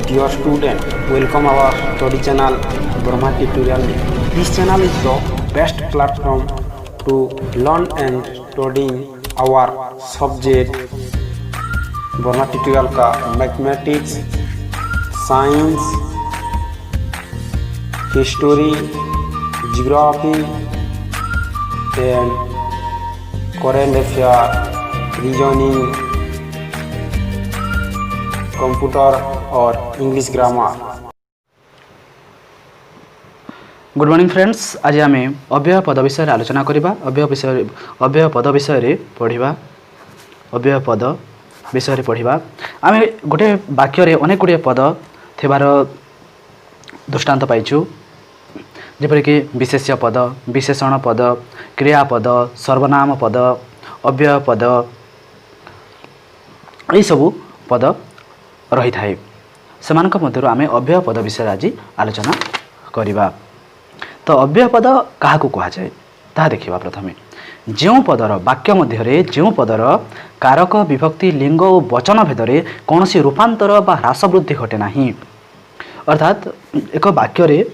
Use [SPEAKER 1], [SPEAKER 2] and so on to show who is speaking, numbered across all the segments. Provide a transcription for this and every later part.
[SPEAKER 1] Dear student, welcome our study channel Brahma Tutorial. This channel is the best platform to learn and studying our subject Brahma Tutorial का mathematics, science, history, geography and current affair, reasoning, computer और English grammar.
[SPEAKER 2] Good morning friends, आज आम अव्यय पद विषय आलोचना करवा। अव्यय पद विषय पढ़ा। अव्यय पद विषय पढ़ा। आम गोटे वाक्य अनेक गुड़े पद थिबार दृष्टांत पाइचु, जेपरिक विशेष्य पद, विशेषण पद, क्रियापद, सर्वनाम पद, अव्यय पद, यही सबू पद रही थाए। सेमानक मध्यरु आमे अव्यय पद विषय आज आलोचना करिबा। तो अव्यय पद क्या कह जाए ता देखिबा। प्रथमे जो पदर वाक्य मध्य जो पदर कारक, विभक्ति, लिंग और वचन भेदरे कौन सी रूपांतर बा ह्रास वृद्धि घटे नहीं। अर्थात एक वाक्य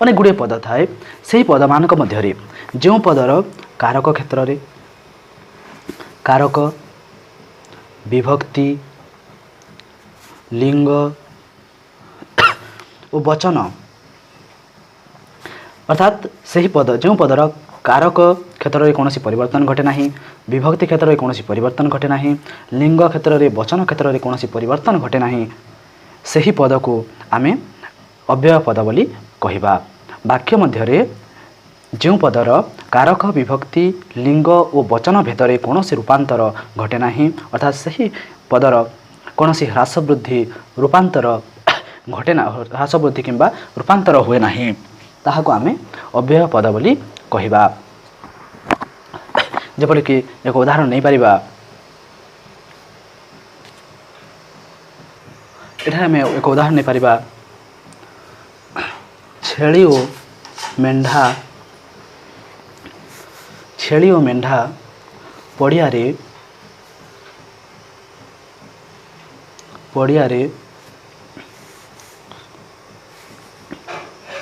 [SPEAKER 2] अनेक गुड़े पद थाए, से पद मानक मध्य जो पदर कारक क्षेत्र रे कारक, विभक्ति, लिंग और वचन, अर्थात से पद जो पदर कारक क्षेत्र में कौन परिवर्तन घटे नहीं, विभक्ति क्षेत्र में कौन परिवर्तन घटे नहीं, लिंग क्षेत्र में, वचन क्षेत्र में कौन परिवर्तन घटे नहीं, से पद को आमे अव्यय पद बोली कहिबा। वाक्य मध्य जो पदर कारक, विभक्ति, लिंग और वचन भेदरे कौन रूपांतर घटे नहीं, अर्थात से पदर कौन ह्रास वृद्धि रूपांतर घटे ना, ह्रास वृद्धि किंबा रूपांतर हुए नहीं, ताहाको आमे अव्यय पद बोली कहिबा। जेपरिक एक उदाहरण नहीं पारिबा। एठा आमे एक उदाहरण नहीं पारिबा। छेली और मेंढा पड़िया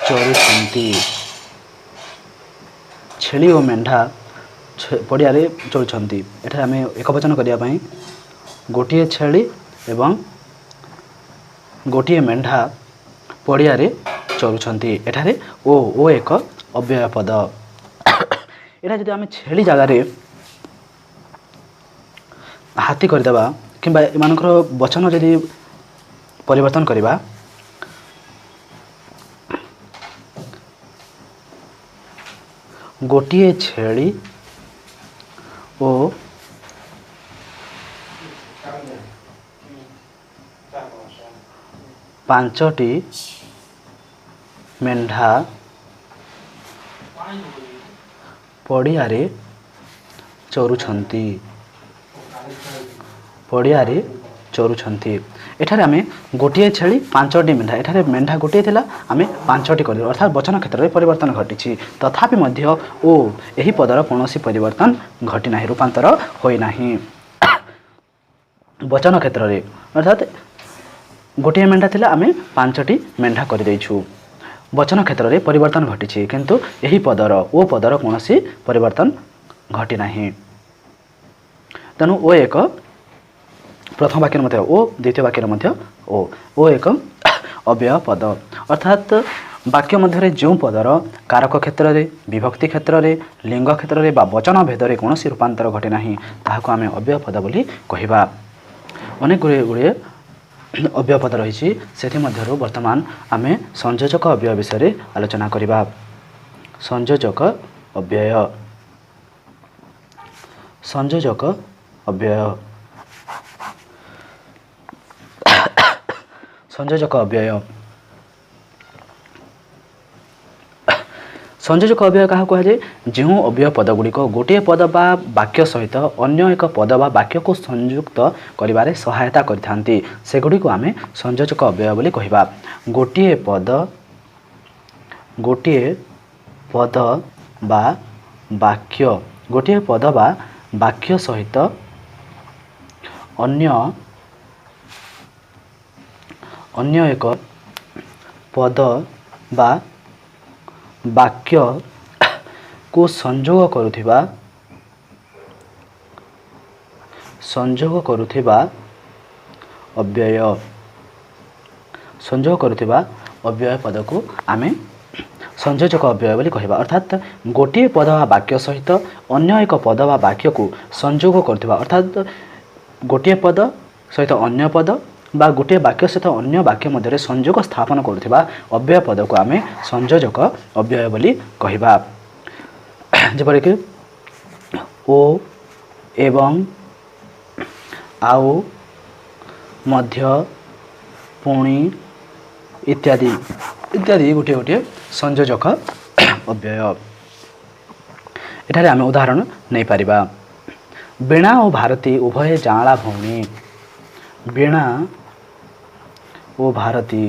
[SPEAKER 2] चरुछंती। छेली और मेंढा पड़िया चरुछंती। एठा आमे एक वचन करिया पई गोटिए छेली एवं गोटिए मेंढा पड़िया चरुछंती। एठारे ओ एक अव्यय पद। एटा जदि आमे छेली जगार हाथी करदेबा किंबा एमानकर वचन जदि परिवर्तन करिबा, गोटिए छेली ओ पांचटी मेंढा पड़ियारे चरुछंती। एठारे आमे गोटिए छेली पांचटी मेंढा, एठारे मेंढा गोटिए थिला, आमे पांचटी कर, अर्थात वचन क्षेत्र में परिवर्तन घटी। तथापि मध्य ओ यही पदर कौन परिवर्तन घटी ना, रूपांतर होई नाही। वचन क्षेत्र में अर्थात गोटिए मेंढा थिला, आमे पांचटी मेंढा कर देइछु। वचन क्षेत्र में परिवर्तन घटी, किंतु यही पदर ओ पदर कौन परिवर्तन घटी नाही। तेणु ओ एक प्रथम वाक्य मध्य ओ, द्वितीय वाक्य मध्य ओ एक अव्यय पद। अर्थात वाक्य मध्य जो पदर कारक क्षेत्र में, विभक्ति क्षेत्र में, लिंग क्षेत्र में वचन भेदरे कौन रूपांतर घटे नहीं, ताहाको आमे अव्यय पद बोली कहिबा। अनेक गुड़े अव्यय पद रही, से मध्यरु वर्तमान आमे संयोजक अव्यय विषय आलोचना करिबा। संयोजक अव्यय। संयोजक अव्यय संयोजक अव्यय संयोजक अव्यय क्या कहुए, जो अव्यय पद गुड़िक गोटे पद बा वाक्य सहित अन्य एक पद बा वाक्य को संयुक्त करिबारे सहायता करिथांती, सेगुड़ी को आमे संयोजक अव्यय बोली कहिबा। गोटे पद बा वाक्य, गोटे पद बा वाक्य सहित ଅନ୍ୟ ଏକ ପଦ ବା ବାକ୍ୟକୁ ସଂଯୋଗ କରୁଥିବା ଅବ୍ୟୟ ପଦକୁ ଆମେ ସଂଯୋଜକ ଅବ୍ୟୟ ବୋଲି କହିବା। ଅର୍ଥାତ୍ ଗୋଟିଏ ପଦ ବା ବାକ୍ୟ ସହିତ ଅନ୍ୟ ଏକ ପଦ ବା ବାକ୍ୟକୁ ସଂଯୋଗ କରୁଥିବା, ଅର୍ଥାତ୍ ଗୋଟିଏ ପଦ ସହିତ ଅନ୍ୟ ପଦ ବା ଗୋଟିଏ ବାକ୍ୟ ସହିତ ଅନ୍ୟ ବାକ୍ୟ ମଧ୍ୟରେ ସଂଯୋଗ ସ୍ଥାପନ କରୁଥିବା ଅବ୍ୟୟ ପଦକୁ ଆମେ ସଂଯୋଜକ ଅବ୍ୟୟ ବୋଲି କହିବା। ଯେପରିକି ଓ, ଏବଂ, ଆଉ, ମଧ୍ୟ, ପୁଣି ଇତ୍ୟାଦି ଗୋଟିଏ ଗୋଟିଏ ସଂଯୋଜକ ଅବ୍ୟୟ। ଏଠାରେ ଆମେ ଉଦାହରଣ ନେଇପାରିବା। ବୀଣା ଓ ଭାରତୀ ଉଭୟ ଜାଆଁଳା ଭଉଣୀ। ବୀଣା ଓ ଭାରତୀ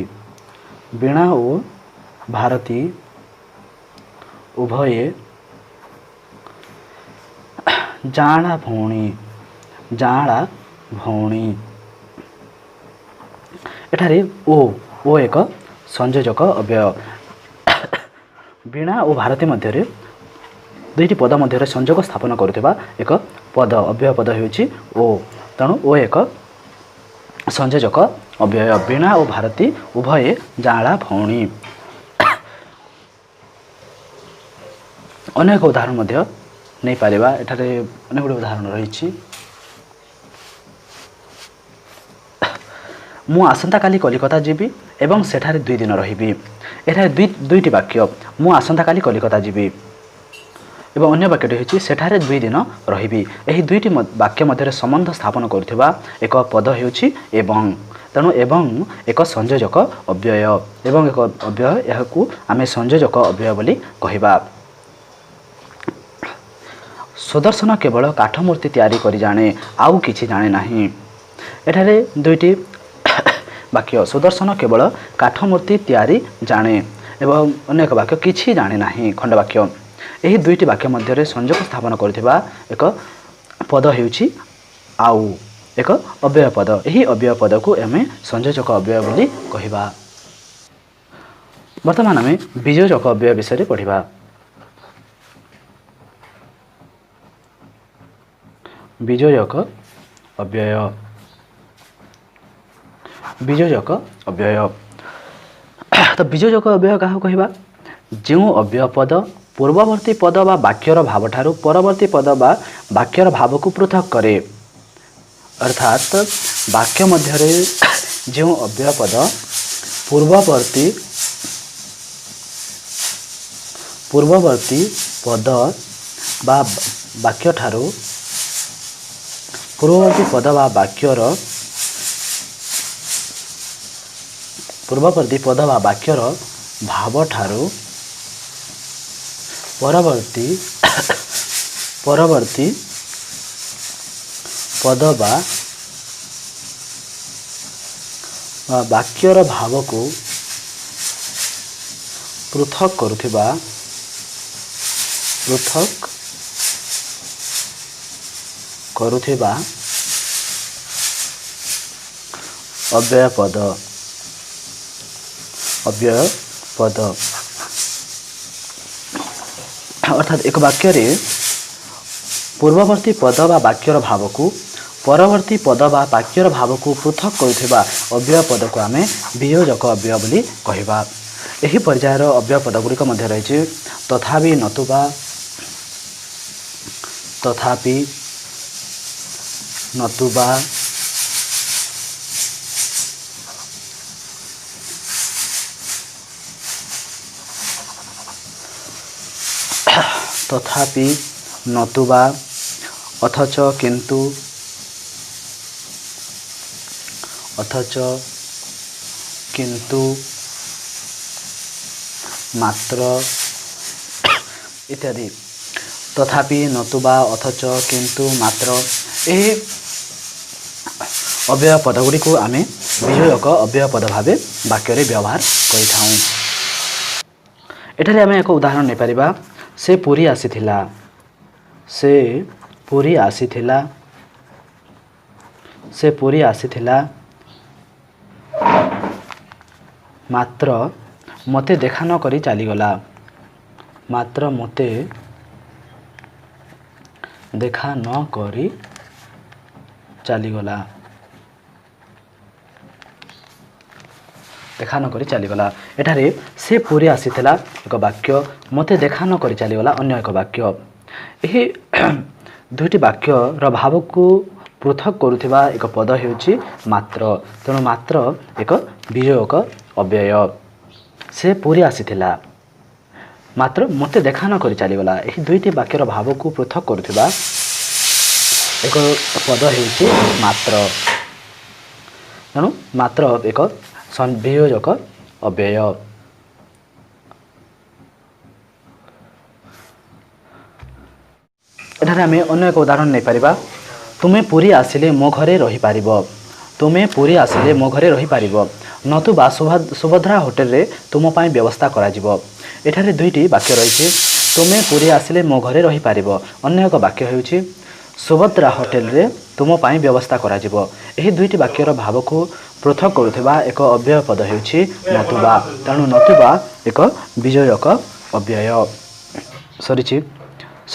[SPEAKER 2] ଉଭୟେ ଜାଆଁଳା ଭଉଣୀ। ଏଠାରେ ଓ ଏକ ସଂଯୋଜକ ଅବ୍ୟୟ। ବୀଣା ଓ ଭାରତୀ ମଧ୍ୟରେ ଦୁଇଟି ପଦ ମଧ୍ୟରେ ସଂଯୋଗ ସ୍ଥାପନ କରୁଥିବା ଏକ ଅବ୍ୟୟ ପଦ ହେଉଛି ଓ। ତେଣୁ ଓ ଏକ ସଂଯୋଜକ ଅବ୍ୟୟ। ବୀଣା ଓ ଭାରତୀ ଉଭୟେ ଜାଆଁଳା ଭଉଣୀ। ଅନେକ ଉଦାହରଣ ମଧ୍ୟ ନେଇପାରିବା। ଏଠାରେ ଅନେକ ଗୁଡ଼ିଏ ଉଦାହରଣ ରହିଛି। ମୁଁ ଆସନ୍ତାକାଲି କଲିକତା ଯିବି ଏବଂ ସେଠାରେ 2 ଦିନ ରହିବି। ଏଠାରେ ଦୁଇଟି ବାକ୍ୟ, ମୁଁ ଆସନ୍ତାକାଲି କଲିକତା ଯିବି ଏବଂ ଅନ୍ୟ ବାକ୍ୟଟି ହେଉଛି ସେଠାରେ 2 ଦିନ ରହିବି। ଏହି ଦୁଇଟି ବାକ୍ୟ ମଧ୍ୟରେ ସମ୍ବନ୍ଧ ସ୍ଥାପନ କରୁଥିବା ଏକ ପଦ ହେଉଛି ଏବଂ। ତେଣୁ ଏବଂ ଏକ ସଂଯୋଜକ ଅବ୍ୟୟ। ଏବଂ ଏକ ଅବ୍ୟୟ, ଏହାକୁ ଆମେ ସଂଯୋଜକ ଅବ୍ୟୟ ବୋଲି କହିବା। ସୁଦର୍ଶନ କେବଳ କାଠ ମୂର୍ତ୍ତି ତିଆରି କରି ଜାଣେ, ଆଉ କିଛି ଜାଣେ ନାହିଁ। ଏଠାରେ ଦୁଇଟି ବାକ୍ୟ, ସୁଦର୍ଶନ କେବଳ କାଠ ମୂର୍ତ୍ତି ତିଆରି ଜାଣେ ଏବଂ ଅନେକ ବାକ୍ୟ କିଛି ଜାଣେ ନାହିଁ, ଖଣ୍ଡବାକ୍ୟ। ଏହି ଦୁଇଟି ବାକ୍ୟ ମଧ୍ୟରେ ସଂଯୋଗ ସ୍ଥାପନ କରୁଥିବା ଏକ ପଦ ହେଉଛି ଆଉ, ଏକ ଅବ୍ୟୟ ପଦ। ଏହି ଅବ୍ୟୟ ପଦକୁ ଆମେ ସଂଯୋଜକ ଅବ୍ୟୟ ବୋଲି କହିବା। ବର୍ତ୍ତମାନ ଆମେ ବିଯୋଜକ ଅବ୍ୟୟ ବିଷୟରେ ପଢ଼ିବା। ବିଯୋଜକ ଅବ୍ୟୟ। ତ ବିଯୋଜକ ଅବ୍ୟୟ କାହାକୁ କହିବା? ଯେଉଁ ଅବ୍ୟୟ ପଦ ପୂର୍ବବର୍ତ୍ତୀ ପଦ ବା ବାକ୍ୟର ଭାବଠାରୁ ପରବର୍ତ୍ତୀ ପଦ ବା ବାକ୍ୟର ଭାବକୁ ପୃଥକ୍ କରେ। ଅର୍ଥାତ୍ ବାକ୍ୟ ମଧ୍ୟରେ ଯେଉଁ ଅବ୍ୟୟ ପଦ ପୂର୍ବବର୍ତ୍ତୀ ପଦ ବା ବାକ୍ୟଠାରୁ ପୂର୍ବବର୍ତ୍ତୀ ପଦ ବା ବାକ୍ୟର ଭାବଠାରୁ ପରବର୍ତ୍ତୀ ପଦ ବା ବାକ୍ୟର ଭାବକୁ ପୃଥକ୍ କରୁଥିବା ଅବ୍ୟୟ ପଦ। ଅର୍ଥାତ୍ ଏକ ବାକ୍ୟରେ ପୂର୍ବବର୍ତ୍ତୀ ପଦ ବା ବାକ୍ୟର ଭାବକୁ ପରବର୍ତ୍ତୀ ପଦ ବା ବାକ୍ୟର ଭାବକୁ ପୃଥକ୍ କରୁଥିବା ଅବ୍ୟୟ ପଦକୁ ଆମେ ବିଯୋଜକ ଅବ୍ୟୟ ବୋଲି କହିବା। ଏହି ପର୍ଯ୍ୟାୟର ଅବ୍ୟୟ ପଦଗୁଡ଼ିକ ମଧ୍ୟ ରହିଛି ତଥାପି, ନତୁବା, ତଥାପି, ନତୁବା, ତଥାପି, ନତୁବା, ଅଥଚ, କିନ୍ତୁ, ମାତ୍ର ଇତ୍ୟାଦି। ତଥାପି, ନତୁବା, ଅଥଚ, କିନ୍ତୁ, ମାତ୍ର ଏହି ଅବ୍ୟୟ ପଦଗୁଡ଼ିକୁ ଆମେ ବିଯୋଜକ ଅବ୍ୟୟ ପଦ ଭାବେ ବାକ୍ୟରେ ବ୍ୟବହାର କରିଥାଉ। ଏଠାରେ ଆମେ ଏକ ଉଦାହରଣ ନେଇପାରିବା। ସେ ପୁରୀ ଆସିଥିଲା। ମାତ୍ର ମୋତେ ଦେଖା ନ କରି ଚାଲିଗଲା। ମାତ୍ର ମୋତେ ଦେଖା ନ କରି ଚାଲିଗଲା। ଦେଖା ନ କରି ଚାଲିଗଲା। ଏଠାରେ ସେ ପୁରୀ ଆସିଥିଲା ଏକ ବାକ୍ୟ, ମୋତେ ଦେଖା ନ କରି ଚାଲିଗଲା ଅନ୍ୟ ଏକ ବାକ୍ୟ। ଏହି ଦୁଇଟି ବାକ୍ୟର ଭାବକୁ ପୃଥକ କରୁଥିବା ଏକ ପଦ ହେଉଛି ମାତ୍ର। ତେଣୁ ମାତ୍ର ଏକ ବିଯୋଗକ ଅବ୍ୟୟ। ସେ ପୁରୀ ଆସିଥିଲା, ମାତ୍ର ମୋତେ ଦେଖା ନ କରି ଚାଲିଗଲା। ଏହି ଦୁଇଟି ବାକ୍ୟର ଭାବକୁ ପୃଥକ କରୁଥିବା ଏକ ପଦ ହେଉଛି ମାତ୍ର। ତେଣୁ ମାତ୍ର ଏକ ବିଯୋଜକ ଅବ୍ୟୟ। ଏଠାରେ ଆମେ ଅନ୍ୟ ଏକ ଉଦାହରଣ ନେଇପାରିବା। ତୁମେ ପୁରୀ ଆସିଲେ ମୋ ଘରେ ରହିପାରିବ। ତୁମେ ପୁରୀ ଆସିଲେ ମୋ ଘରେ ରହିପାରିବ, ନତୁବା ସୁଭଦ୍ରା ହୋଟେଲରେ ତୁମ ପାଇଁ ବ୍ୟବସ୍ଥା କରାଯିବ। ଏଠାରେ ଦୁଇଟି ବାକ୍ୟ ରହିଛି। ତୁମେ ପୁରୀ ଆସିଲେ ମୋ ଘରେ ରହିପାରିବ। ଅନ୍ୟ ଏକ ବାକ୍ୟ ହେଉଛି ସୁଭଦ୍ରା ହୋଟେଲରେ ତୁମ ପାଇଁ ବ୍ୟବସ୍ଥା କରାଯିବ। ଏହି ଦୁଇଟି ବାକ୍ୟର ଭାବକୁ ପୃଥକ କରୁଥିବା ଏକ ଅବ୍ୟୟ ପଦ ହେଉଛି ନତୁବା। ତେଣୁ ନତୁବା ଏକ ବିଯୋଜକ ଅବ୍ୟୟ। ସରିଛି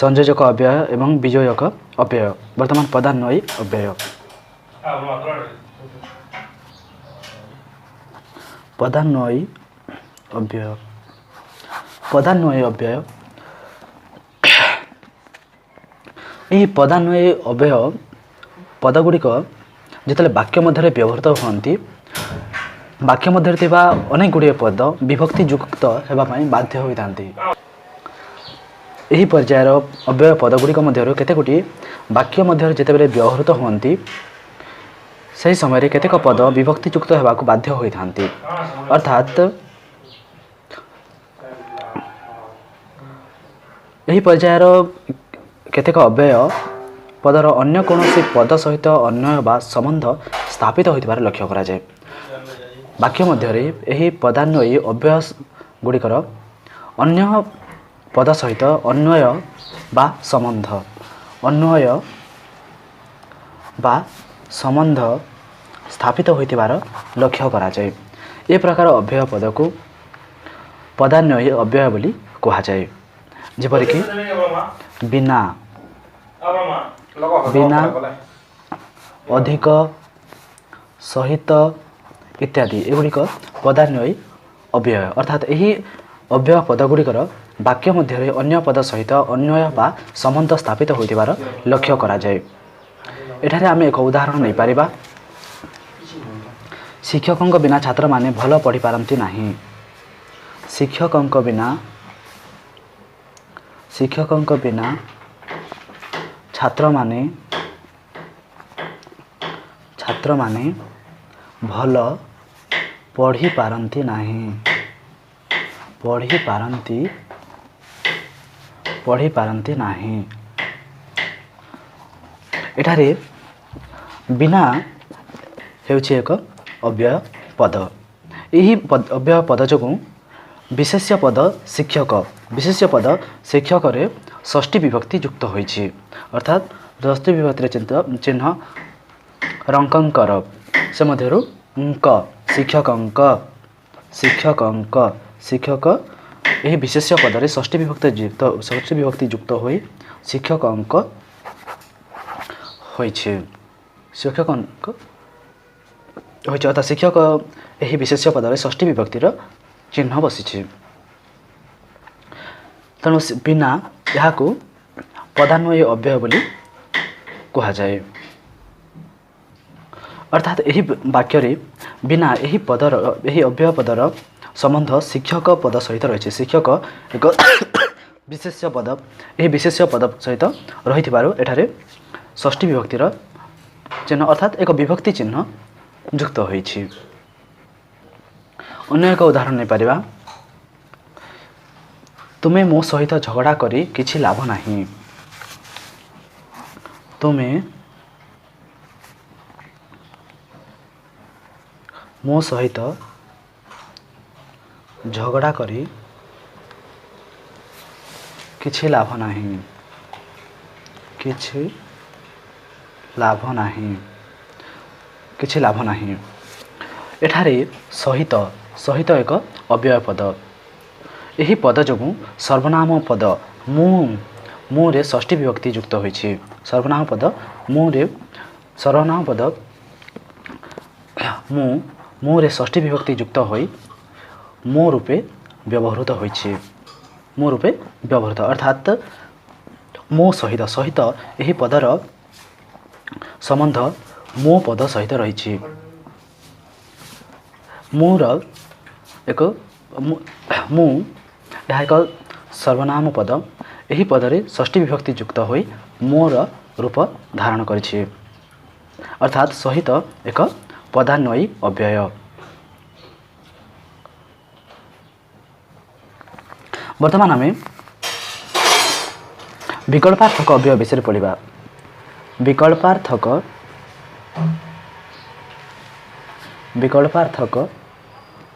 [SPEAKER 2] ସଂଯୋଜକ ଅବ୍ୟୟ ଏବଂ ବିଯୋଜକ ଅବ୍ୟୟ। ବର୍ତ୍ତମାନ ପଦାନ୍ୱୟୀ ଅବ୍ୟୟ। ପଦାନ୍ୱୟୀ ଅବ୍ୟୟ। ପଦାନ୍ୱୟୀ ଅବ୍ୟୟ। ଏହି ପଦାନ୍ୱୟୀ ଅବ୍ୟୟ ପଦଗୁଡ଼ିକ ଯେତେବେଳେ ବାକ୍ୟ ମଧ୍ୟରେ ବ୍ୟବହୃତ ହୁଅନ୍ତି, ବାକ୍ୟ ମଧ୍ୟରେ ଥିବା ଅନେକ ଗୁଡ଼ିଏ ପଦ ବିଭକ୍ତି ଯୁକ୍ତ ହେବା ପାଇଁ ବାଧ୍ୟ ହୋଇଥାନ୍ତି। ଏହି ପର୍ଯ୍ୟାୟର ଅବ୍ୟୟ ପଦଗୁଡ଼ିକ ମଧ୍ୟରୁ କେତେଗୁଡ଼ିଏ ବାକ୍ୟ ମଧ୍ୟରେ ଯେତେବେଳେ ବ୍ୟବହୃତ ହୁଅନ୍ତି, ସେହି ସମୟରେ କେତେକ ପଦ ବିଭକ୍ତି ଯୁକ୍ତ ହେବାକୁ ବାଧ୍ୟ ହୋଇଥାନ୍ତି। ଅର୍ଥାତ୍ ଏହି ପର୍ଯ୍ୟାୟର କେତେକ ଅବ୍ୟୟ ପଦର ଅନ୍ୟ କୌଣସି ପଦ ସହିତ ଅନ୍ୱୟ ବା ସମ୍ବନ୍ଧ ସ୍ଥାପିତ ହୋଇଥିବାର ଲକ୍ଷ୍ୟ କରାଯାଏ। ବାକ୍ୟ ମଧ୍ୟରେ ଏହି ପଦାନ୍ୱୟୀ ଅବ୍ୟୟ ଗୁଡ଼ିକର ଅନ୍ୟ ପଦ ସହିତ ଅନ୍ୱୟ ବା ସମ୍ବନ୍ଧ ସ୍ଥାପିତ ହୋଇଥିବାର ଲକ୍ଷ୍ୟ କରାଯାଏ। ଏ ପ୍ରକାର ଅବ୍ୟୟ ପଦକୁ ପଦାନ୍ୱୟୀ ଅବ୍ୟୟ ବୋଲି କୁହାଯାଏ। ଯେପରିକି ବିନା, ବିନା, ଅଧିକ, ସହିତ ଇତ୍ୟାଦି ଏଗୁଡ଼ିକ ପଦାନ୍ୱୟୀ ଅବ୍ୟୟ। ଅର୍ଥାତ୍ ଏହି ଅବ୍ୟୟ ପଦଗୁଡ଼ିକର ବାକ୍ୟ ମଧ୍ୟରେ ଅନ୍ୟ ପଦ ସହିତ ଅନ୍ୱୟ ବା ସମ୍ବନ୍ଧ ସ୍ଥାପିତ ହୋଇଥିବାର ଲକ୍ଷ୍ୟ କରାଯାଏ। ଏଠାରେ ଆମେ ଏକ ଉଦାହରଣ ନେଇପାରିବା। ଶିକ୍ଷକଙ୍କ ବିନା ଛାତ୍ରମାନେ ଭଲ ପଢ଼ିପାରନ୍ତି ନାହିଁ। ଶିକ୍ଷକଙ୍କ ବିନା ଛାତ୍ରମାନେ ଭଲ ପଢ଼ିପାରନ୍ତି ନାହିଁ। ପଢ଼ିପାରନ୍ତି ନାହିଁ। ଏଠାରେ ବିନା ହେଉଛି ଏକ ଅବ୍ୟୟ ପଦ। ଏହି ଅବ୍ୟୟ ପଦ ଯୋଗୁଁ ବିଶେଷ୍ୟ ପଦ ଶିକ୍ଷକରେ ଷଷ୍ଠୀ ବିଭକ୍ତି ଯୁକ୍ତ ହୋଇଛି। ଅର୍ଥାତ୍ ଷଷ୍ଠୀ ବିଭକ୍ତିର ଚିହ୍ନ ରଙ୍କଙ୍କର, ସେ ମଧ୍ୟରୁ ଙ୍କ, ଶିକ୍ଷକଙ୍କ, ଶିକ୍ଷକ ଏହି ବିଶେଷ୍ୟ ପଦରେ ଷଷ୍ଠୀ ବିଭକ୍ତି ଯୁକ୍ତ ହୋଇ ଶିକ୍ଷକଙ୍କ ହୋଇଛି। ଅର୍ଥାତ୍ ଶିକ୍ଷକ ଏହି ବିଶେଷ୍ୟ ପଦରେ ଷଷ୍ଠୀ ବିଭକ୍ତିର ଚିହ୍ନ ବସିଛି। ତେଣୁ ବିନା ଏହାକୁ ପଦାନ୍ୱୟୀ ଅବ୍ୟୟ ବୋଲି କୁହାଯାଏ। ଅର୍ଥାତ୍ ଏହି ବାକ୍ୟରେ ବିନା ଏହି ଅବ୍ୟୟ ପଦର ସମ୍ବନ୍ଧ ଶିକ୍ଷକ ପଦ ସହିତ ରହିଛି। ଶିକ୍ଷକ ଏକ ବିଶେଷ୍ୟ ପଦ, ଏହି ବିଶେଷ୍ୟ ପଦ ସହିତ ରହିଥିବାରୁ ଏଠାରେ ଷଷ୍ଠୀ ବିଭକ୍ତିର ଚିହ୍ନ ଅର୍ଥାତ୍ ଏକ ବିଭକ୍ତି ଚିହ୍ନ ଯୁକ୍ତ ହୋଇଛି। ଅନ୍ୟ ଏକ ଉଦାହରଣ ନେଇପାରିବା। ତୁମେ ମୋ ସହିତ ଝଗଡ଼ା କରି କିଛି ଲାଭ ନାହିଁ। ତୁମେ ମୋ ସହିତ ଝଗଡ଼ା କରି କିଛି ଲାଭ ନାହିଁ। କିଛି ଲାଭ ନାହିଁ। ଏଠାରେ ସହିତ सहित एक अव्यय पद। यही पद जो सर्वनाम पद मुरे षष्ठी विभक्ति युक्त होइछि। सर्वनाम पद सर्वनाम पद मुरे षष्ठी विभक्ति युक्त होई मो रूपे व्यवहृत होइछि। मो रूपे व्यवहृत अर्थात मो सहित सहित यही पदर संबंध मो पद सहित रही। मोर एक एक सर्वनाम पद यही पदरे षष्ठी विभक्ति युक्त होई मोर रूप धारण करिछि अर्थात सहित एक पदान्वयी अव्यय। वर्तमान आम विकल्पार्थक अव्यय विषय पढ़ा। विकल्पार्थक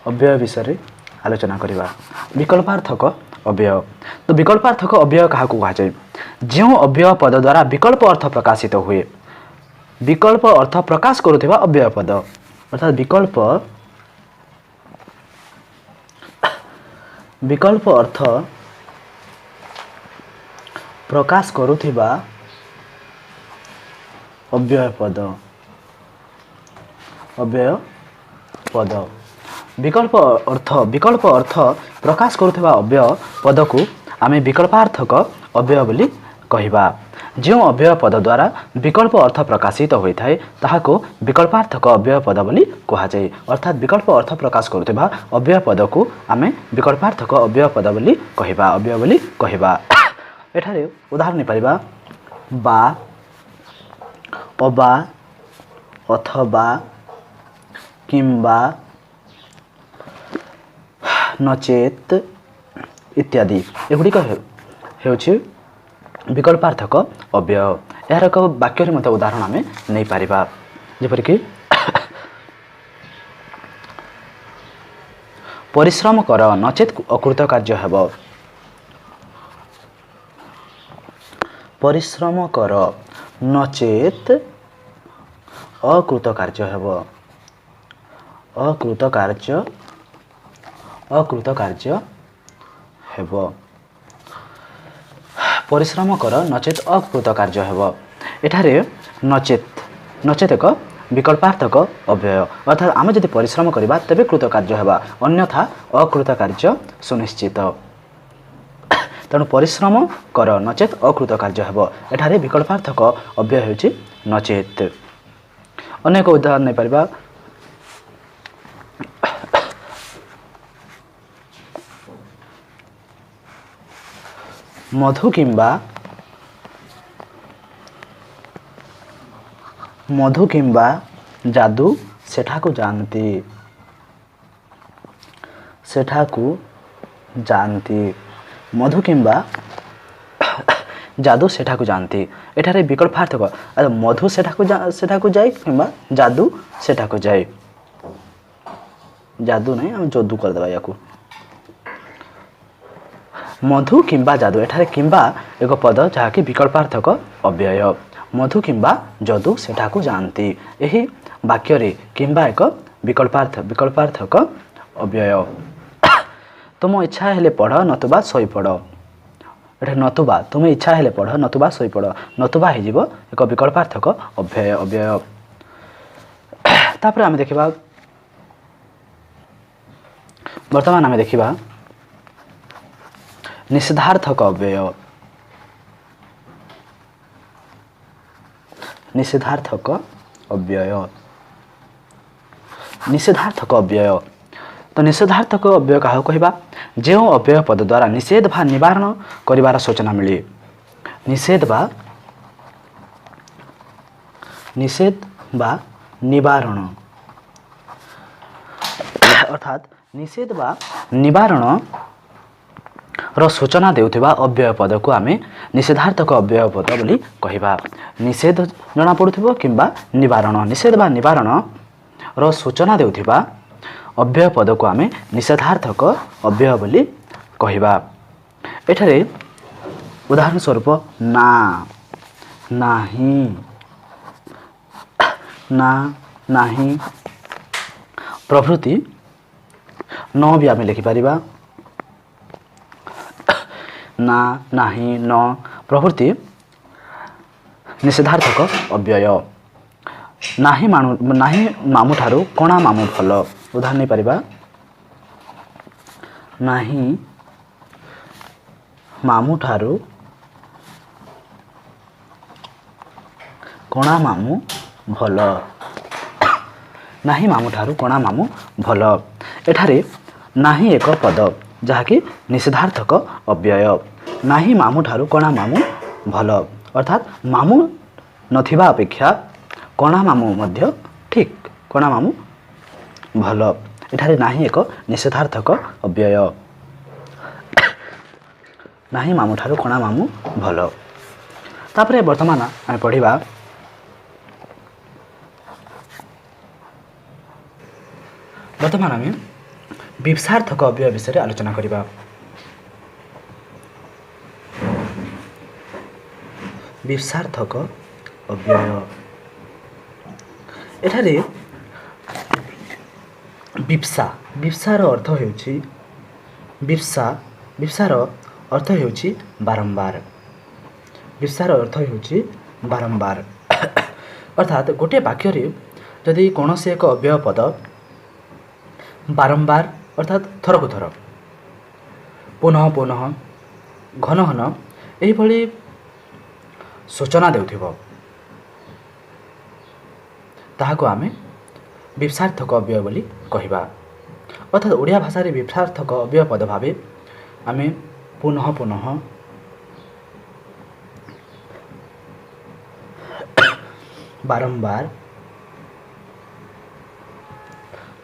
[SPEAKER 2] अव्यय विषय आलोचना करवा। विकल्पार्थक अव्यय तो विकल्पार्थक अव्यय क्या कहुए जो अव्यय पद द्वारा विकल्प अर्थ प्रकाशित हुए। विकल्प अर्थ प्रकाश करुवा अव्यय पद अर्थात विकल्प अर्थ प्रकाश करुवा अव्यय पद विकल्प अर्थ प्रकाश करुवा अव्यय पद को आम विकल्पार्थक अव्यय बोली कहिबा। जो अव्यय पद द्वारा विकल्प अर्थ प्रकाशित होता है ताहाको विकल्पार्थक अव्यय पद बोली कहुए। अर्थात विकल्प अर्थ प्रकाश करुवा अव्यय पद को आम विकल्पार्थक अव्यय पद बोली कहिबा अव्यय बोली कहिबा। एठारे उदाहरण पाइबा बा अबा अथवा किंबा नचेत इत्यादि एगुड़िक हेउछि विकल्पार्थक अव्यय। यार एक वाक्य मत उदाहरण आम नहीं पारिबा जेपरिक परिश्रम कर नचेत अकृत कार्य हेब। परिश्रम कर नचेत अकृत कार्य हेब। अकृत कार्य हेब। परिश्रम कर नचेत अकृत कार्य हेब। एठारे नचेत एक विकल्पार्थक अव्यय अर्थात आम जदि परिश्रम करवा तेबे कृत कार्य हेबा अन्यथा अकृत कार्य सुनिश्चित। तेणु परिश्रम कर नचेत अकृत कार्य हेब। एठारे विकल्पार्थक अव्यय हेउछि नचेत। अनेक उदाहरण नहीं पारिबा मधु किंबा जादू सेठाकू जानती। मधु किंबा जादू सेठाकू जानती। एठारे विकल्पार्थक मधु सेठाकू जाए किंबा जादू सेठाकू जाए। जादू नहीं हम जदू करदेबा या मधु किंबा जादू। एठारे किंबा एक पद जहाँकि विकल्पार्थक अव्यय। मधु किंबा जदू सेठाकू जानती यही वाक्य रे किंबा एक विकल्पार्थक अव्यय। तुम इच्छा हेले पढ़ नतुबा सोई पढ़। एठे नतुबा तुम इच्छा हेले पढ़ नतुबा सोई पढ़ नतुबा हो एक विकल्पार्थक अव्यय। तापर आम देखा वर्तमान आम देखा निषेधार्थक अव्यय। निषेधार्थक अव्यय तो निषेधार्थक अव्यय क्या कहवा जो अव्यय पद द्वारा निषेध बा निवारण करिवार सूचना मिले। निषेध बा निवारण अर्थात निषेध बा निवारण रो सूचना देउथिबा अव्यय पद को आम निषेधार्थक अव्यय पद बोली कहिबा। निषेध जना पड़ुथिबो किंबा निवारण निषेध बा निवारण रो सूचना देउथिबा अव्यय पद को आम निषेधार्थक अव्यय बोली कहिबा। एठारे उदाहरण स्वरूप ना नाही प्रभृति न भी आम लिखिपर ना नाही न प्रभृति निषेधार्थक अव्यय नाही मामू ठारू कणा मामू भल उदाहरण नहीं पारिबा नाही मामू ठारू कणा मामू भल ନାହିଁ ମାମୁଁ ଠାରୁ କଣା ମାମୁଁ ଭଲ। ଏଠାରେ ନାହିଁ ଏକ ପଦ ଯାହାକି ନିଷେଧାର୍ଥକ ଅବ୍ୟୟ। ନାହିଁ ମାମୁଁ ଠାରୁ କଣା ମାମୁଁ ଭଲ ଅର୍ଥାତ୍ ମାମୁଁ ନଥିବା ଅପେକ୍ଷା କଣା ମାମୁଁ ମଧ୍ୟ ଠିକ୍, କଣା ମାମୁଁ ଭଲ। ଏଠାରେ ନାହିଁ ଏକ ନିଷେଧାର୍ଥକ ଅବ୍ୟୟ। ନାହିଁ ମାମୁଁ ଠାରୁ କଣା ମାମୁଁ ଭଲ। ତାପରେ ବର୍ତ୍ତମାନ ଆମେ ପଢ଼ିବା ବର୍ତ୍ତମାନ ଆମେ ବିପ୍ସାର୍ଥକ ଅବ୍ୟୟ ବିଷୟରେ ଆଲୋଚନା କରିବା। ବିପ୍ସାର୍ଥକ ଅବ୍ୟୟ ଏଠାରେ ବିପ୍ସାର ଅର୍ଥ ହେଉଛି ବିପ୍ସାର ଅର୍ଥ ହେଉଛି ବାରମ୍ବାର। ବିପ୍ସାର ଅର୍ଥ ହେଉଛି ବାରମ୍ବାର ଅର୍ଥାତ୍ ଗୋଟିଏ ବାକ୍ୟରେ ଯଦି କୌଣସି ଏକ ଅବ୍ୟୟ ପଦ ବାରମ୍ବାର ଅର୍ଥାତ୍ ଥରକୁ ଥର, ପୁନଃ ପୁନଃ, ଘନ ଘନ ଏହିଭଳି ସୂଚନା ଦେଉଥିବ ତାହାକୁ ଆମେ ବିପ୍ସାର୍ଥକ ଅବ୍ୟୟ ବୋଲି କହିବା। ଅର୍ଥାତ୍ ଓଡ଼ିଆ ଭାଷାରେ ବିପ୍ସାର୍ଥକ ଅବ୍ୟୟ ପଦ ଭାବେ ଆମେ ପୁନଃ ପୁନଃ, ବାରମ୍ବାର,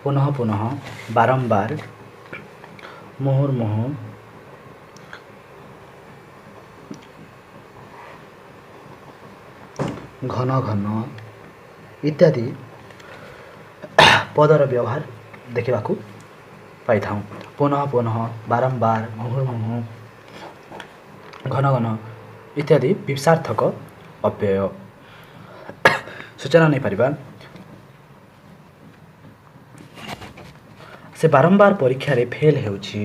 [SPEAKER 2] ପୁନଃ ପୁନଃ, ବାରମ୍ବାର, ମୁହୁର୍ମୁହୁଃ, ଘନ ଘନ ଇତ୍ୟାଦି ପଦର ବ୍ୟବହାର ଦେଖିବାକୁ ପାଇଥାଉ। ପୁନଃ ପୁନଃ, ବାରମ୍ବାର, ମୁହୁର୍ମୁହୁଃ, ଘନ ଘନ ଇତ୍ୟାଦି ବିପ୍ସାର୍ଥକ ଅବ୍ୟୟ। ସୂଚନା ନେଇପାରିବା ସେ ବାରମ୍ବାର ପରୀକ୍ଷାରେ ଫେଲ୍ ହେଉଛି।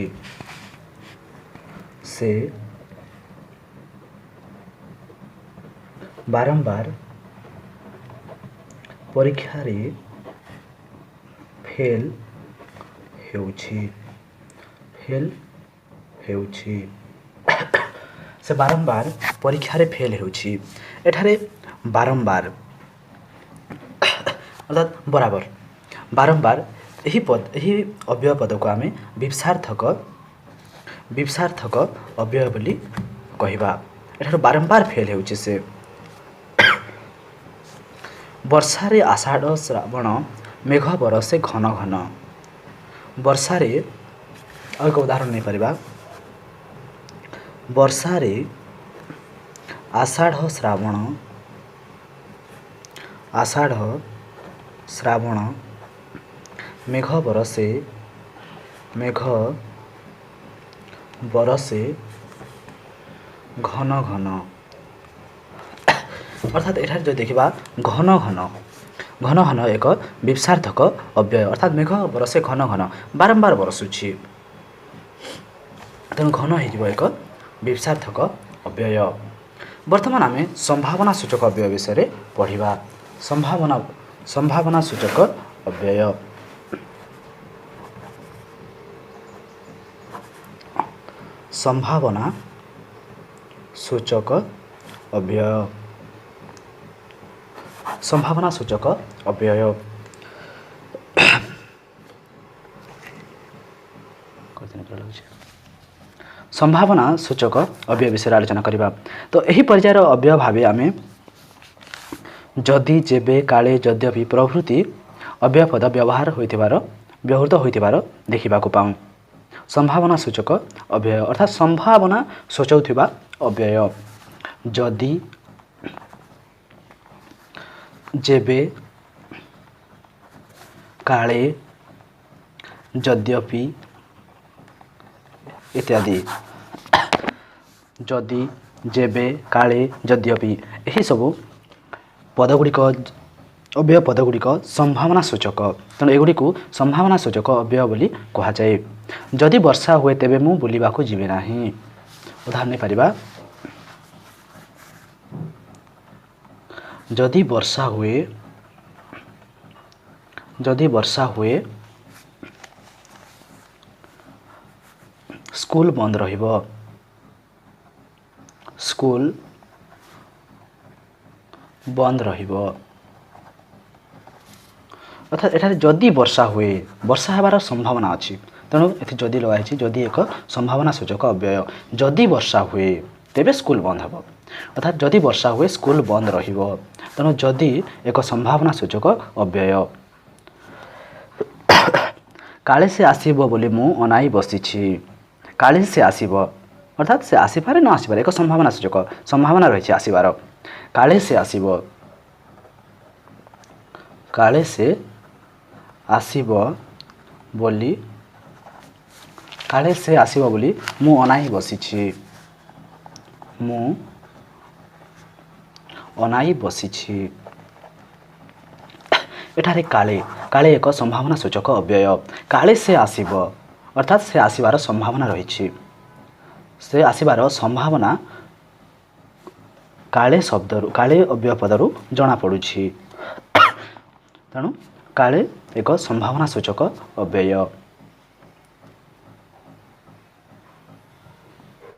[SPEAKER 2] ସେ ବାରମ୍ବାର ପରୀକ୍ଷାରେ ଫେଲ୍ ହେଉଛି। ସେ ବାରମ୍ବାର ପରୀକ୍ଷାରେ ଫେଲ୍ ହେଉଛି। ଏଠାରେ ବାରମ୍ବାର ଅର୍ଥାତ୍ ବରାବର, ବାରମ୍ବାର ଏହି ଅବ୍ୟୟ ପଦକୁ ଆମେ ବିପ୍ସାର୍ଥକ ଅବ୍ୟୟ ବୋଲି କହିବା। ଏଠାରୁ ବାରମ୍ବାର ଫେଲ୍ ହେଉଛି ସେ। ବର୍ଷାରେ ଆଷାଢ଼ ଶ୍ରାବଣ ମେଘ ବରଷେ ଘନ ଘନ। ବର୍ଷାରେ ଆଉ ଏକ ଉଦାହରଣ ନେଇପାରିବା। ବର୍ଷାରେ ଆଷାଢ଼ ଶ୍ରାବଣ ମେଘ ବରଷେ ଘନ ଘନ। ଅର୍ଥାତ୍ ଏଠାରେ ଯଦି ଦେଖିବା ଘନ ଘନ ଏକ ବିପ୍ସାର୍ଥକ ଅବ୍ୟୟ ଅର୍ଥାତ୍ ମେଘ ବରଷେ ଘନ ଘନ ବାରମ୍ବାର ବରଷୁଛି, ତେଣୁ ଘନ ହେଇଯିବ ଏକ ବିପ୍ସାର୍ଥକ ଅବ୍ୟୟ। ବର୍ତ୍ତମାନ ଆମେ ସମ୍ଭାବନା ସୂଚକ ଅବ୍ୟୟ ବିଷୟରେ ପଢ଼ିବା। ସମ୍ଭାବନା ସୂଚକ ଅବ୍ୟୟ। ସମ୍ଭାବନା ସୂଚକ ଅବ୍ୟୟ। ସମ୍ଭାବନା ସୂଚକ ଅବ୍ୟୟ ସମ୍ଭାବନା ସୂଚକ ଅବ୍ୟୟ ବିଷୟରେ ଆଲୋଚନା କରିବା। ତ ଏହି ପର୍ଯ୍ୟାୟର ଅବ୍ୟୟ ଭାବେ ଆମେ ଯଦି, ଯେବେ, କାଳେ, ଯଦ୍ୟପି ପ୍ରଭୃତି ଅବ୍ୟୟ ପଦ ବ୍ୟବହୃତ ହୋଇଥିବାର ଦେଖିବାକୁ ପାଉ। ସମ୍ଭାବନା ସୂଚକ ଅବ୍ୟୟ ଅର୍ଥାତ୍ ସମ୍ଭାବନା ସୂଚାଉଥିବା ଅବ୍ୟୟ ଯଦି, ଯେବେ, କାଳେ, ଯଦ୍ୟପି ଇତ୍ୟାଦି। ଯଦି, ଯେବେ, କାଳେ, ଯଦ୍ୟପି ଏହିସବୁ ପଦଗୁଡ଼ିକ अव्यय पदगुड़िक संभावना सूचक तेणु एगुड़ी संभावना सूचक अव्यय बोली कहुए। जदि वर्षा हुए तेबे मु बुलिबाकु जीवे नाही। उदाहरण नहीं पारिबा जदि वर्षा हुए स्कूल बंद रहिबो। स्कूल बंद रहिबो अर्थात एठारे जदि वर्षा हुए वर्षा हेबार संभावना अच्छी तेणु ये जदि लगाई जदि एक संभावना सूचक अव्यय। जदि वर्षा हुए तेबे स्कूल बंद हेबो अर्थात जदि वर्षा हुए स्कूल बंद रहिबो तेणु जदि एक संभावना सूचक अव्यय। काले से आसीबो बोली मु अनाई बसिछि। काले से आसीबो अर्थात से आसीपारे न आसीपारे एक संभावना सूचक संभावना रही आसीबार। काले से आसीबो काले से आसीबो बोली काले से आसीबो बोली मु अनाई बसिछि। मु अनाई बसिछि एठारे काले काले एक संभावना सूचक अव्यय। काले से आसीबो अर्थात से आसीबार संभावना रही से आसीबार संभावना काले शब्द काले अव्यय पदरू जना पड़ुछि तेणु काले एक संभावना सूचक अव्यय।